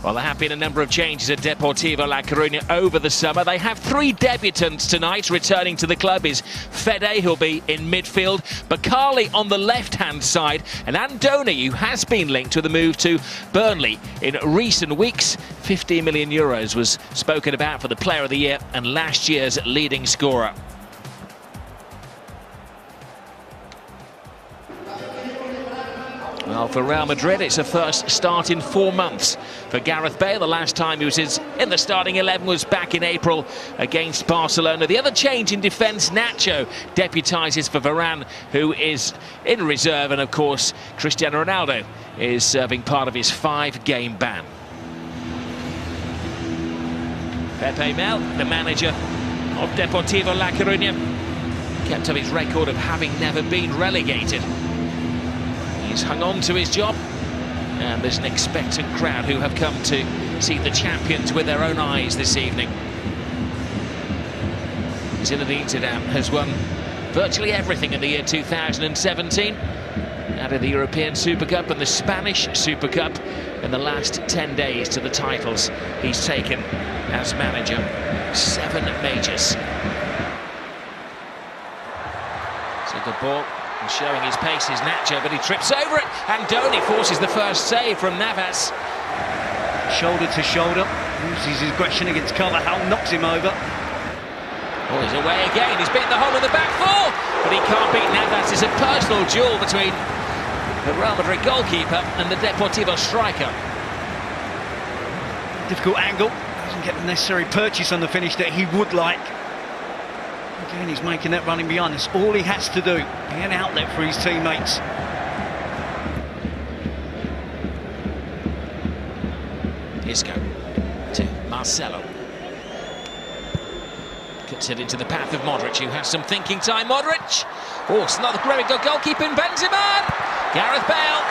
Well, there have been a number of changes at Deportivo La Coruña over the summer. They have 3 debutants tonight. Returning to the club is Fede, who'll be in midfield, Bakali on the left-hand side, and Andoni, who has been linked to the move to Burnley in recent weeks. 15 million euros was spoken about for the Player of the Year and last year's leading scorer. Well, for Real Madrid, it's a first start in 4 months. For Gareth Bale, the last time he was in the starting 11 was back in April against Barcelona. The other change in defence, Nacho deputises for Varane, who is in reserve. And, of course, Cristiano Ronaldo is serving part of his 5-game ban. Pepe Mel, the manager of Deportivo La Coruña, kept up his record of having never been relegated. He's hung on to his job, and there's an expectant crowd who have come to see the champions with their own eyes this evening. Zinedine Zidane has won virtually everything in the year 2017. Added the European Super Cup and the Spanish Super Cup in the last 10 days to the titles he's taken as manager. 7 majors. It's a good ball. And showing his pace is Nacho, but he trips over it. Andoni forces the first save from Navas. Shoulder to shoulder, uses his aggression against Carvajal, knocks him over. Oh, he's away again. He's beaten the whole of the back 4, but he can't beat Navas. It's a personal duel between the Real Madrid goalkeeper and the Deportivo striker. Difficult angle, doesn't get the necessary purchase on the finish that he would like. Again, he's making that running behind us. All he has to do, be an outlet for his teammates. Isco to Marcelo. Cuts it into the path of Modric, who has some thinking time. Modric! Oh, it's another very good goalkeeping. Benzema! Gareth Bale!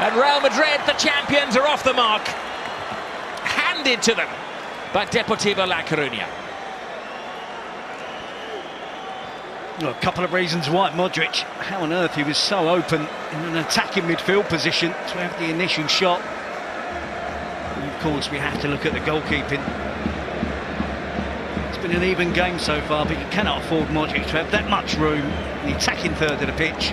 And Real Madrid, the champions, are off the mark. Handed to them by Deportivo La Coruña. Well, a couple of reasons why Modric, how on earth he was so open in an attacking midfield position to have the initial shot. And of course, we have to look at the goalkeeping. It's been an even game so far, but you cannot afford Modric to have that much room in the attacking third of the pitch.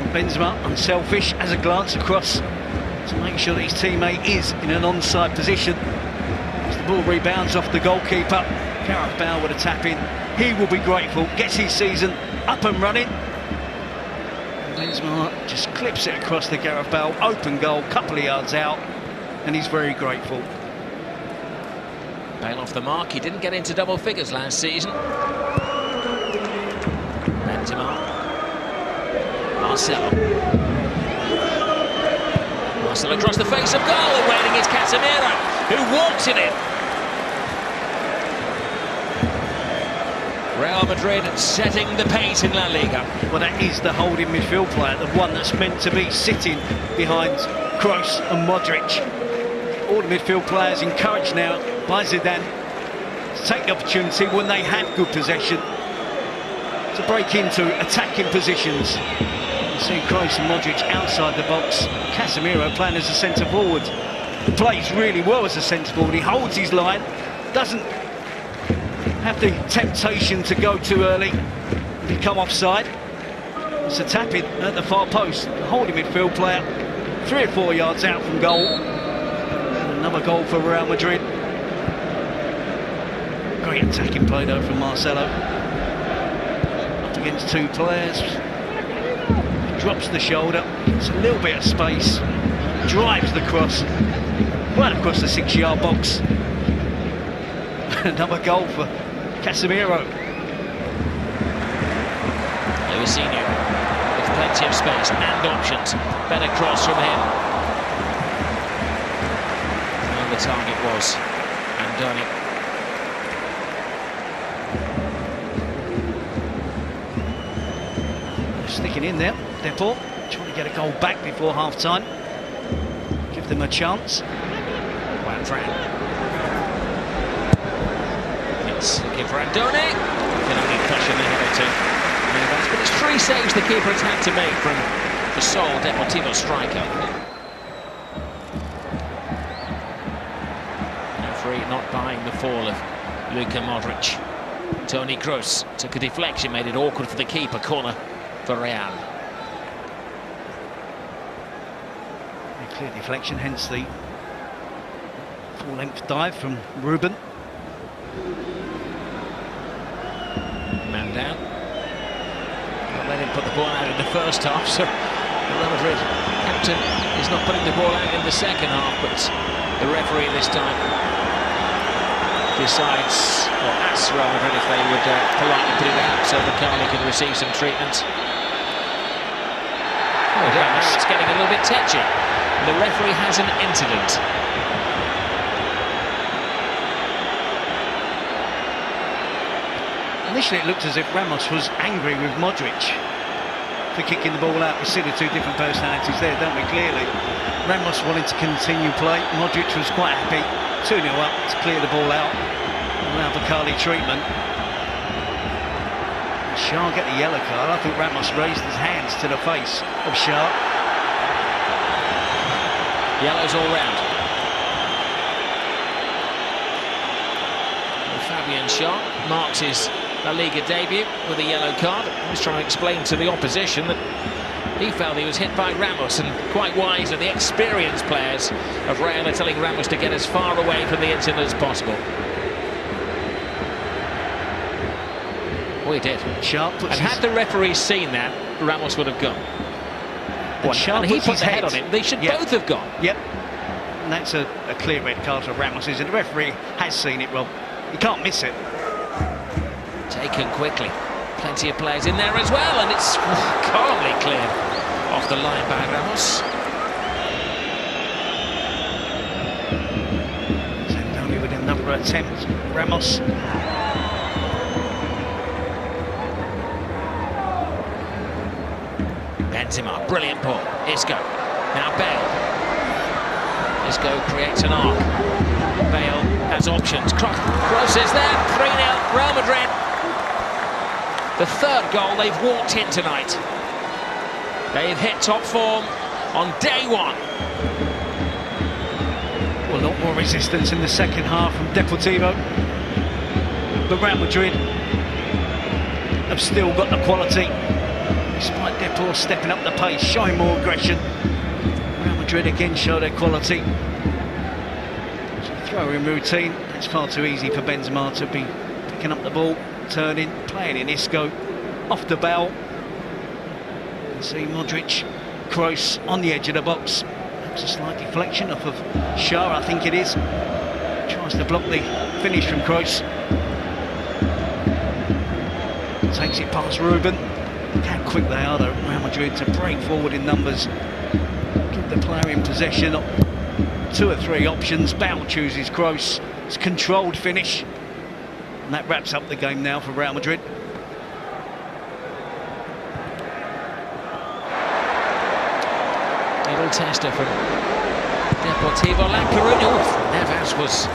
And Benzema, unselfish, has a glance across to make sure that his teammate is in an onside position. As the ball rebounds off the goalkeeper, Gareth Bale with a tap in. He will be grateful, gets his season up and running. And Benzema just clips it across the Gareth Bale, open goal, couple of yards out, and he's very grateful. Bale off the mark, he didn't get into double figures last season. Benzema. Marcelo. Marcelo across the face of goal, and waiting is Casemiro, who walks it in. Real Madrid setting the pace in La Liga. Well, that is the holding midfield player, the one that's meant to be sitting behind Kroos and Modric. All the midfield players encouraged now by Zidane to take the opportunity when they have good possession to break into attacking positions. You see Kroos and Modric outside the box. Casemiro playing as a centre forward. He plays really well as a centre forward. He holds his line, doesn't have the temptation to go too early, become offside. It's a tap-in at the far post. The holding midfield player, 3 or 4 yards out from goal. And another goal for Real Madrid. Great attacking play though from Marcelo. Up against 2 players. Drops the shoulder, gets a little bit of space, drives the cross right across the 6-yard box. Another goal for Casemiro. Luisinho with plenty of space and options. Better cross from him. And the target was Andoni. Sticking in there, Deport, trying to get a goal back before half-time. Give them a chance. Juan looking for Andoni. Can only pressure the header to Navas, but it's 3 saves the keeper has had to make from the sole Deportivo striker. not buying the fall of Luka Modric. Toni Kroos took a deflection, made it awkward for the keeper. Corner for Real. A clear deflection, hence the full-length dive from Ruben. Man down. Not let him put the ball out in the first half, so the Real Madrid captain is not putting the ball out in the second half, but the referee this time decides, or asks Real Madrid if they would politely put it out so Carly can receive some treatment. Oh, now it's getting a little bit touchy. The referee has an incident. Initially it looked as if Ramos was angry with Modric for kicking the ball out. We see the two different personalities there, don't we, clearly. Ramos wanted to continue play. Modric was quite happy. 2-0 up to clear the ball out. Allow Bakali treatment. Shah get the yellow card. I think Ramos raised his hands to the face of Shah. Yellows all round. Fabian Shah marks his Laliga debut with a yellow card. He's trying to explain to the opposition that he felt he was hit by Ramos, and quite wise that the experienced players of Real are telling Ramos to get as far away from the incident as possible. Oh, he did. Sharp and had the referee seen that, Ramos would have gone. And he put the head on him. They should both have gone. Yep. And that's a clear red card for Ramos, isn't it? The referee has seen it, Rob. You can't miss it. Taken quickly. Plenty of players in there as well, and it's calmly cleared off the line by Ramos. Only with another attempt, Ramos. Benzema, brilliant ball. Isco. Now Bale. Isco creates an arc. Bale has options. Kroos is there. 3-0 Real Madrid. The third goal they've walked in tonight. They've hit top form on day one. Well, a lot more resistance in the second half from Deportivo. But Real Madrid have still got the quality. Despite Depor stepping up the pace, showing more aggression. Real Madrid again show their quality. Throw-in routine. It's far too easy for Benzema to be picking up the ball, turning, playing in Isco, off the bell. You see Modric, Kroos on the edge of the box. That's a slight deflection off of Shah, I think it is. Tries to block the finish from Kroos. Takes it past Ruben. Look how quick they are, though, Real Madrid, to break forward in numbers. Give the player in possession. 2 or 3 options. Bale chooses Kroos. It's a controlled finish. And that wraps up the game now for Real Madrid. Little tester from Deportivo La Coruna. Navas was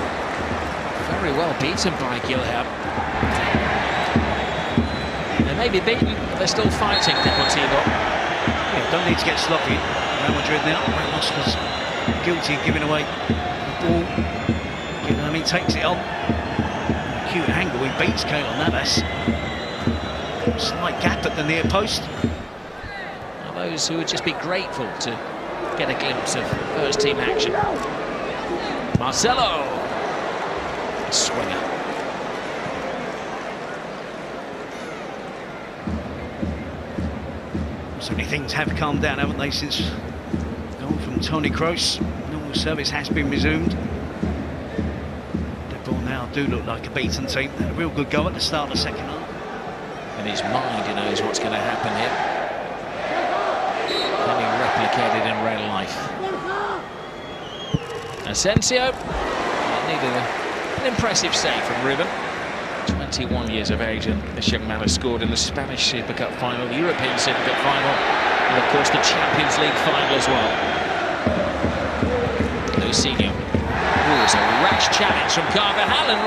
very well beaten by Guilherme. They may be beaten, but they're still fighting, Deportivo. Yeah, don't need to get sloppy. Real Madrid now. Ramos was guilty of giving away the ball. Guilherme takes it on. Cute angle, he beats Keylor Navas. Slight gap at the near post. Now those who would just be grateful to get a glimpse of first team action. Marcelo, a swinger. Certainly things have calmed down, haven't they, since gone from Toni Kroos. Normal service has been resumed. Depor now do look like a beaten team. Had a real good go at the start of the second half. In his mind, he knows what's going to happen here. Can be replicated in real life. Asensio needed an impressive save from Ruben. 21 years of age, and this young man has scored in the Spanish Super Cup final, the European Super Cup final, and of course the Champions League final as well. Lucinho. Ooh, it's a rash challenge from Carvajal, and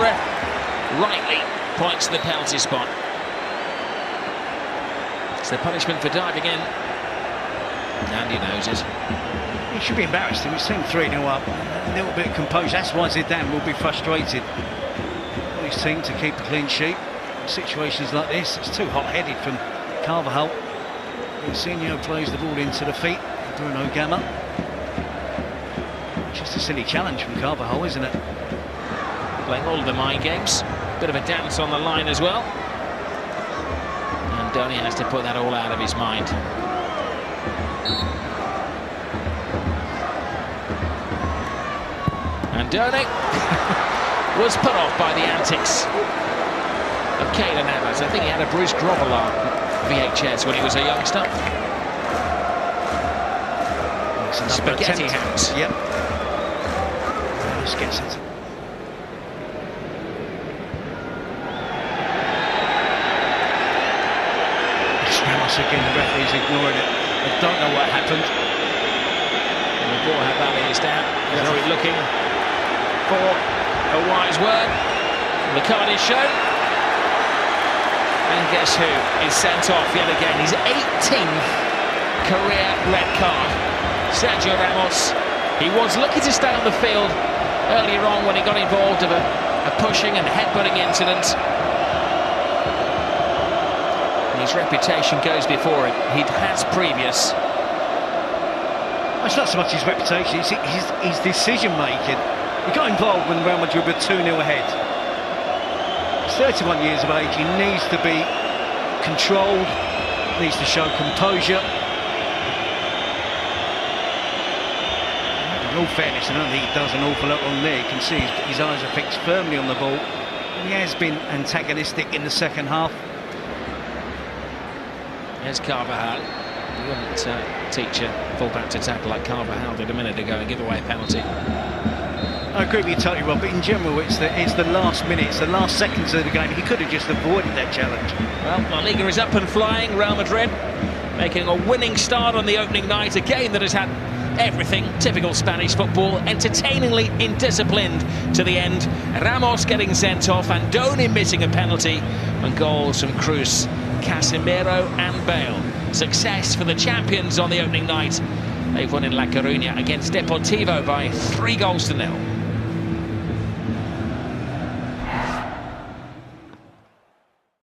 rightly points to the penalty spot. It's the punishment for diving in Andy knows it. He should be embarrassed. He was seen 3-0 up. A little bit of composure. That's why Zidane will be frustrated on his team to keep a clean sheet. In situations like this, it's too hot-headed from Carvajal. Insigne plays the ball into the feet of Bruno Gamma. Just a silly challenge from Carvajal, isn't it? Playing all of the mind games. Bit of a dance on the line as well. And Donny has to put that all out of his mind. And Donny was put off by the antics of Keylor Navas. I think he had a Bruce Grobbelaar VHS when he was a youngster. Spaghetti hands. Yep. Let's get it. Ramos again, the referee's ignoring it. I don't know what happened. And the ball had is down. He's looking for a wise word. The card is shown. And guess who is sent off yet again? His 18th career red card. Sergio Ramos. He was lucky to stay on the field earlier on when he got involved of a pushing and headbutting incident. And his reputation goes before him. He has previous. It's not so much his reputation, it's his decision-making. He got involved when Real Madrid were 2-0 ahead. He's 31 years of age, he needs to be controlled, needs to show composure. In all fairness, I don't think he does an awful lot on there. You can see his eyes are fixed firmly on the ball. He has been antagonistic in the second half. There's Carvajal. You wouldn't teach a fullback to tackle like Carvajal did a minute ago and give away a penalty. I agree with you totally, Rob, but in general it's the last minutes, the last seconds of the game. He could have just avoided that challenge. Well, Laliga is up and flying. Real Madrid making a winning start on the opening night, a game that has had everything, typical Spanish football, entertainingly indisciplined to the end. Ramos getting sent off, and Andoni missing a penalty, and goals from Cruz, Casemiro and Bale. Success for the champions on the opening night. They've won in La Coruna against Deportivo by 3-0.